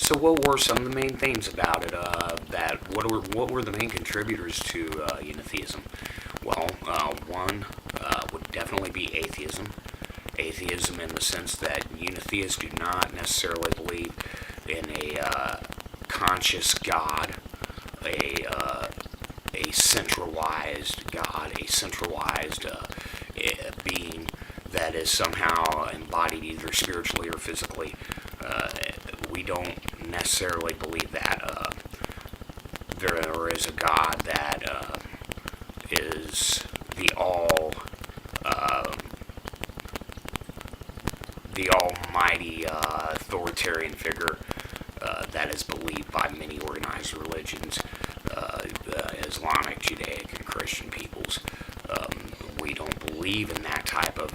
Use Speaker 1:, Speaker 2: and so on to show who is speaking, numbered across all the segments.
Speaker 1: So what were some of the main things about it? What were the main contributors to unitheism? Well, one would definitely be atheism. Atheism in the sense that unitheists do not necessarily believe in a conscious God, a centralized God, a centralized being that is somehow embodied either spiritually or physically. We don't necessarily believe that there is a God that is the almighty authoritarian figure that is believed by many organized religions, Islamic, Judaic, and Christian peoples. We don't believe in that type of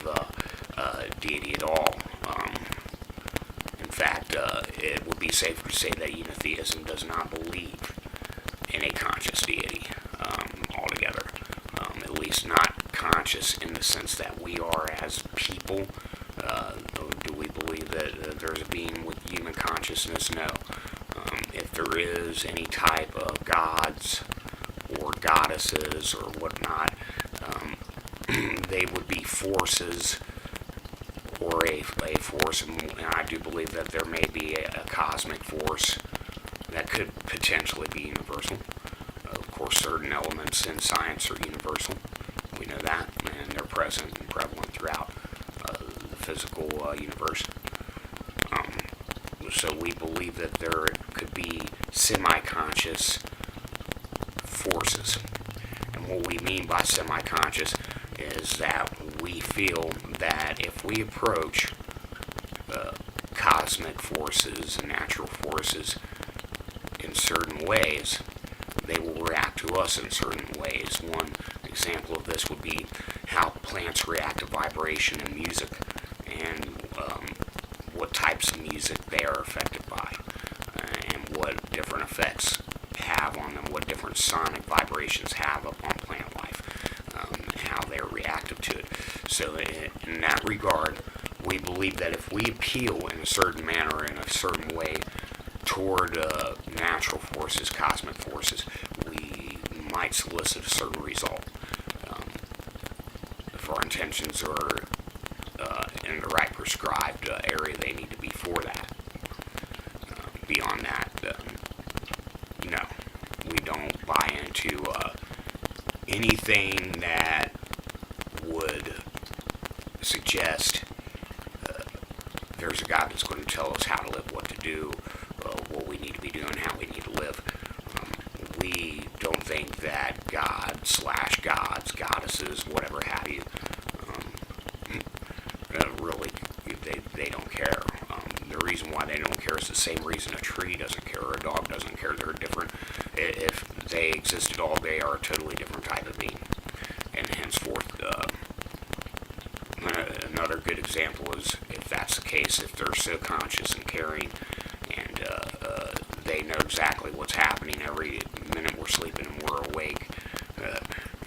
Speaker 1: deity at all. In fact, it would be safer to say that unitheism does not believe in a conscious deity altogether. At least not conscious in the sense that we are as people. Do we believe that there's a being with human consciousness? No. If there is any type of gods or goddesses or whatnot, they would be forces or a force, and I do believe that there may be a cosmic force that could potentially be universal. Of course, certain elements in science are universal. We know that, and they're present and prevalent throughout the physical universe. So we believe that there could be semi-conscious forces. And what we mean by semi-conscious is that we feel that if we approach cosmic forces and natural forces in certain ways, they will react to us in certain ways. One example of this would be how plants react to vibration in music, and what types of music they are affected by, and what different effects have on them, what different sonic vibrations have upon plant life, how they're reactive to it. So in that regard, we believe that if we appeal in a certain manner, in a certain way, toward natural forces, cosmic forces, we might solicit a certain result. If our intentions are in the right prescribed area, they need to be for that. Beyond that, no, we don't buy into anything that would suggest there's a God that's going to tell us how to live, what to do, what we need to be doing, how we need to live. We don't think that God/gods, goddesses, whatever have you, really, they don't care. The reason why they don't care is the same reason a tree doesn't care or a dog doesn't care. They're different. If they exist at all, they are a totally different type of being. And henceforth, another good example is, if that's the case, if they're so conscious and caring, and they know exactly what's happening every minute we're sleeping and we're awake,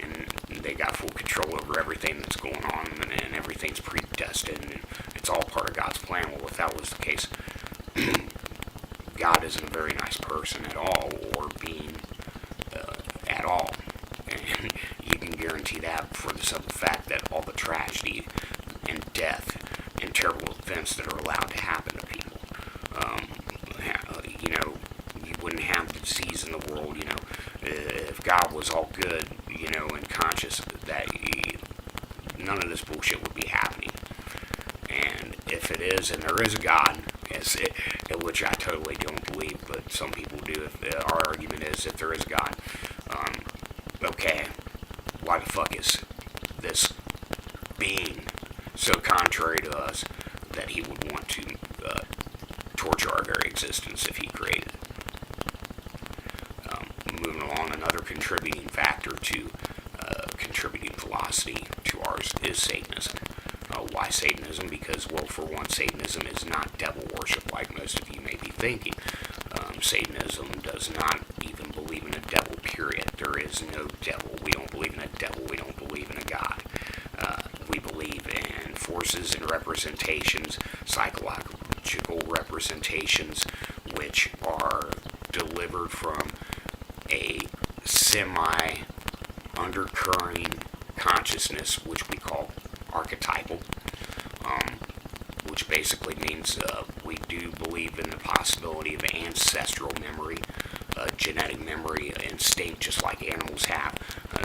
Speaker 1: and they got full control over everything that's going on, and everything's predestined, and it's all part of God's plan. Well, if that was the case, God isn't a very nice person at all, or being at all. And you can guarantee that for the simple fact that all the tragedy and death and terrible events that are allowed to happen to people, you wouldn't have the disease in the world, if God was all good, and conscious, that none of this bullshit would be happening. And if it is, and there is a God, which I totally don't believe, but some people do, our argument is, if there is a God, okay, why the fuck is this being so contrary to us that he would want to torture our very existence if he created it? Moving along, another contributing factor to contributing philosophy to ours is Satanism. Why Satanism? Because, well, for one, Satanism is not devil worship like most of you may be thinking. Satanism does not even believe in a devil, period. There is no devil. We don't believe in a devil. We don't believe in a God. We believe in forces and representations, psychological representations, which are delivered from a semi-undercurring consciousness, which we call archetypal, which basically means we do believe in the possibility of ancestral memory, genetic memory, instinct, just like animals have.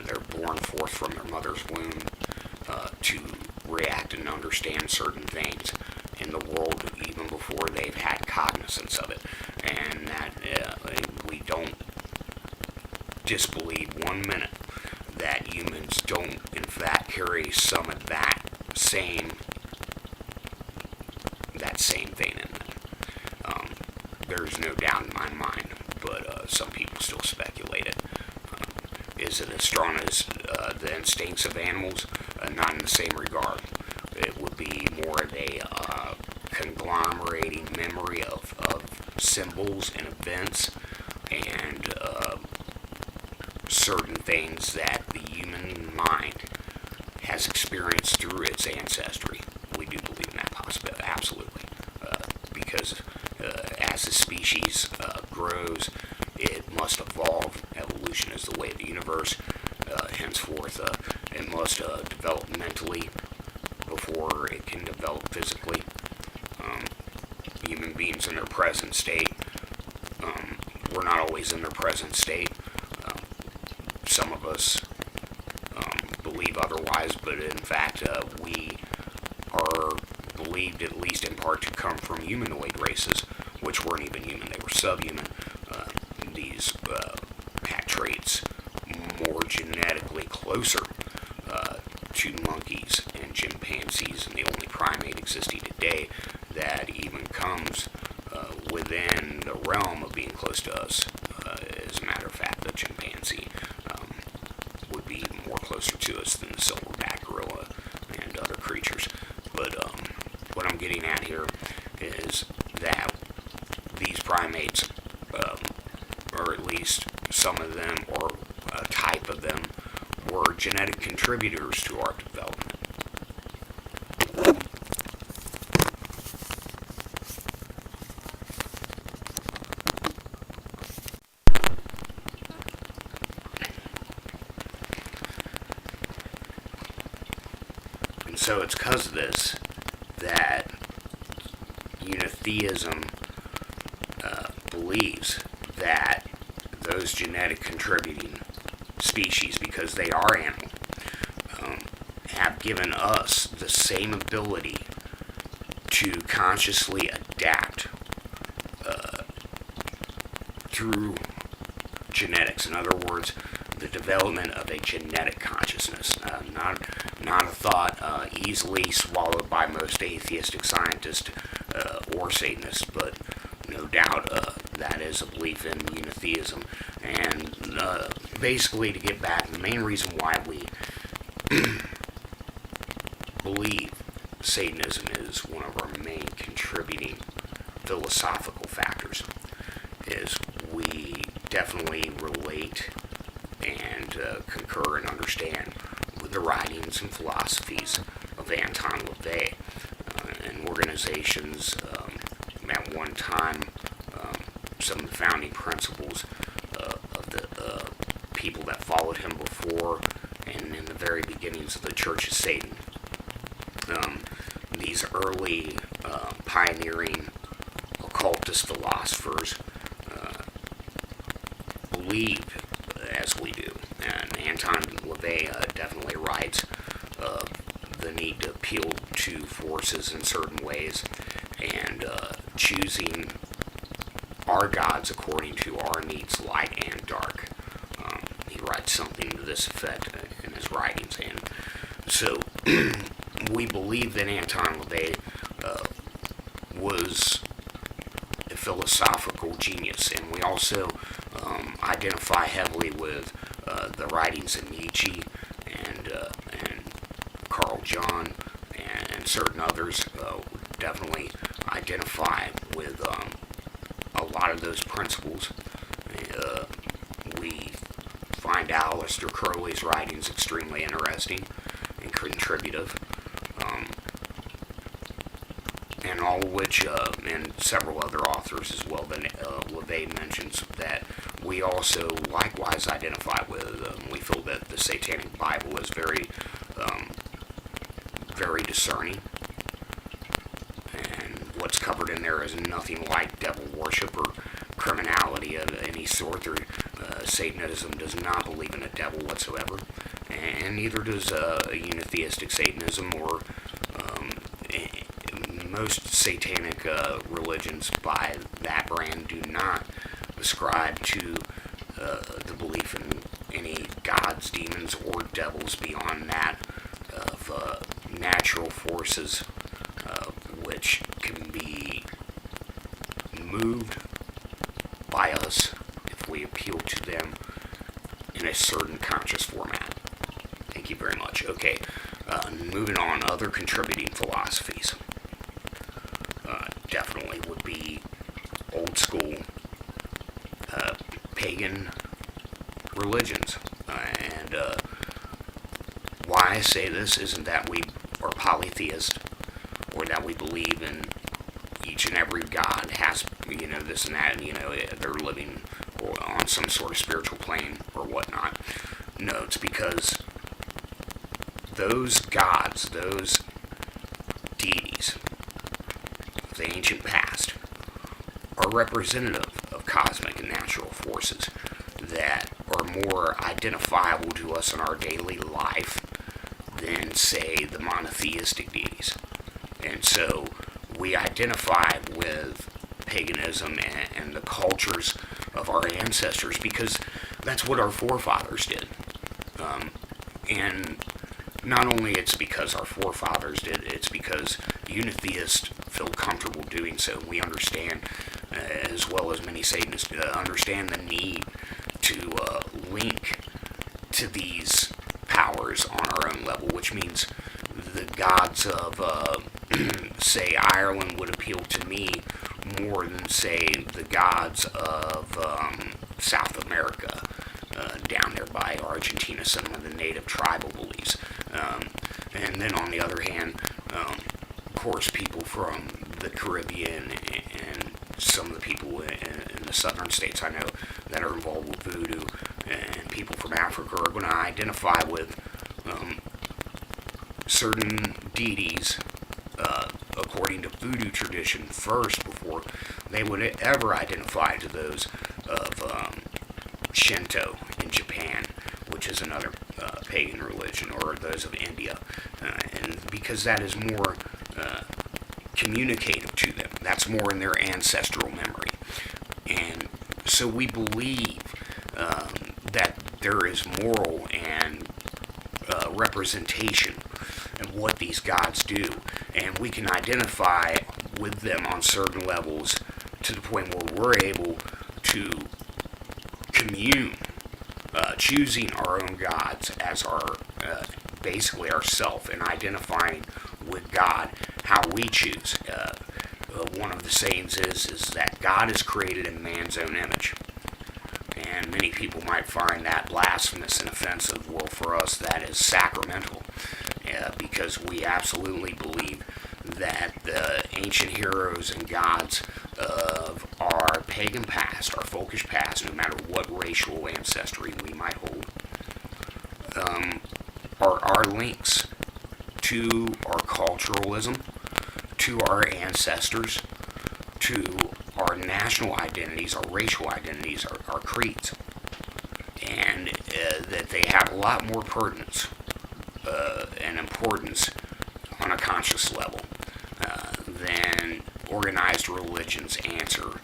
Speaker 1: They're born forth from their mother's womb to react and understand certain things in the world even before they've had cognizance of it. And that we don't disbelieve 1 minute that humans don't in fact carry some of that same thing in them. There's no doubt in my mind, but some people still speculate it. Is it as strong as the instincts of animals? Not in the same regard. It would be more of a conglomerating memory of symbols and events and certain things that the human mind has experienced through its ancestry. We do believe in that possibility, absolutely. Because as the species grows, it must evolve. Evolution is the way of the universe. Henceforth, it must develop mentally before it can develop physically. Human beings in their present state, we're not always in their present state. Some of us believe otherwise, but in fact, we are believed, at least in part, to come from humanoid races, which weren't even human, they were subhuman. These had traits more genetically closer to monkeys and chimpanzees, and the only primate existing today that even comes within the realm of being close to us. As a matter of fact, the chimpanzee would be more closer to us than the silverback gorilla and other creatures. But what I'm getting at here is that these primates, or at least some of them, or a type of them, were genetic contributors to our development. And so it's because of this that Unitheism believes that those genetic contributing species, because they are animal, have given us the same ability to consciously adapt through genetics. In other words, the development of a genetic consciousness, not a thought easily swallowed by most atheistic scientists or Satanists, but no doubt that is a belief in Unitheism. And basically, to get back, the main reason why we believe Satanism is one of our main contributing philosophical factors is we definitely relate and concur and understand with the writings and philosophies of Anton LaVey and organizations at one time, some of the founding principles of the people that followed him before and in the very beginnings of the Church of Satan. These early pioneering occultist philosophers believed as we do. And Anton LaVey definitely writes the need to appeal to forces in certain ways and choosing our gods according to our needs, light and dark. He writes something to this effect in his writings. And so we believe that Anton LaVey was a philosophical genius, and we also identify heavily with the writings of Nietzsche and Carl Jung and certain others. Definitely identify with a lot of those principles. We find Aleister Crowley's writings extremely interesting and contributive. And all of which, and several other authors as well, that LaVey mentions, that we also likewise identify with. We feel that the Satanic Bible is very, very discerning, and what's covered in there is nothing like devil worship or criminality of any sort. Or Satanism does not believe in a devil whatsoever, and neither does Unitheistic Satanism or most satanic religions by that brand do not ascribe to the belief in any gods, demons, or devils beyond that of natural forces which can be moved by us if we appeal to them in a certain conscious format. Thank you very much. Okay, moving on, other contributing philosophies. Definitely would be old school pagan religions. And why I say this isn't that we are polytheist or that we believe in each and every god has, this and that, they're living on some sort of spiritual plane or whatnot. No, it's because those gods, those deities of the ancient past, are representative of cosmic and natural forces that are more identifiable to us in our daily life than, say, the monotheistic deities. And so we identify with paganism and the cultures of our ancestors because that's what our forefathers did. And not only it's because our forefathers did, it's because Unitheists feel comfortable doing so. We understand, as well as many Satanists, understand the need to link to these powers on our own level, which means the gods of, say, Ireland would appeal to me more than, say, the gods of South America, down there by Argentina, some of the native tribal beliefs. And then on the other hand, of course, people from the Caribbean and some of the people in the southern states I know that are involved with voodoo, and people from Africa are going to identify with certain deities according to voodoo tradition first before they would ever identify to those of Shinto in Japan, which is another pagan religion, or those of India, and because that is more communicative to them. That's more in their ancestral memory. And so we believe that there is moral and representation of what these gods do, and we can identify with them on certain levels to the point where we're able to commune, choosing our own gods as our basically ourself, and identifying with God how we choose. One of the sayings is that God is created in man's own image. And many people might find that blasphemous and offensive. Well, for us, that is sacramental, because we absolutely believe that the ancient heroes and gods of our pagan past, our folkish past, no matter what racial ancestry we might hold, are our links to our culturalism, to our ancestors, to our national identities, our racial identities, our creeds, and that they have a lot more pertinence and importance on a conscious level than organized religions answer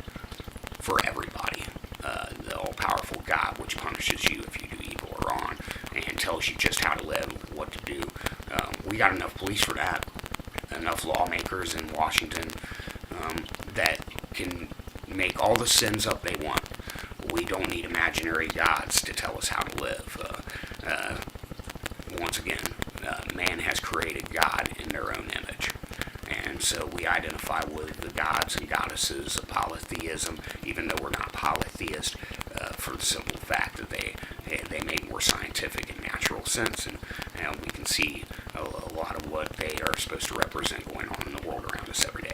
Speaker 1: for everybody. The all-powerful God, which punishes you if you do evil or wrong, and tells you just how to live, what to do. We got enough police for that, enough lawmakers in Washington that can make all the sins up they want. We don't need imaginary gods to tell us how to live. Once again, man has created God in their own image. And so we identify with the gods and goddesses of polytheism, even though we're not polytheist, for the simple fact that they make more scientific and natural sense, and we can see a lot of what they are supposed to represent going on in the world around us every day.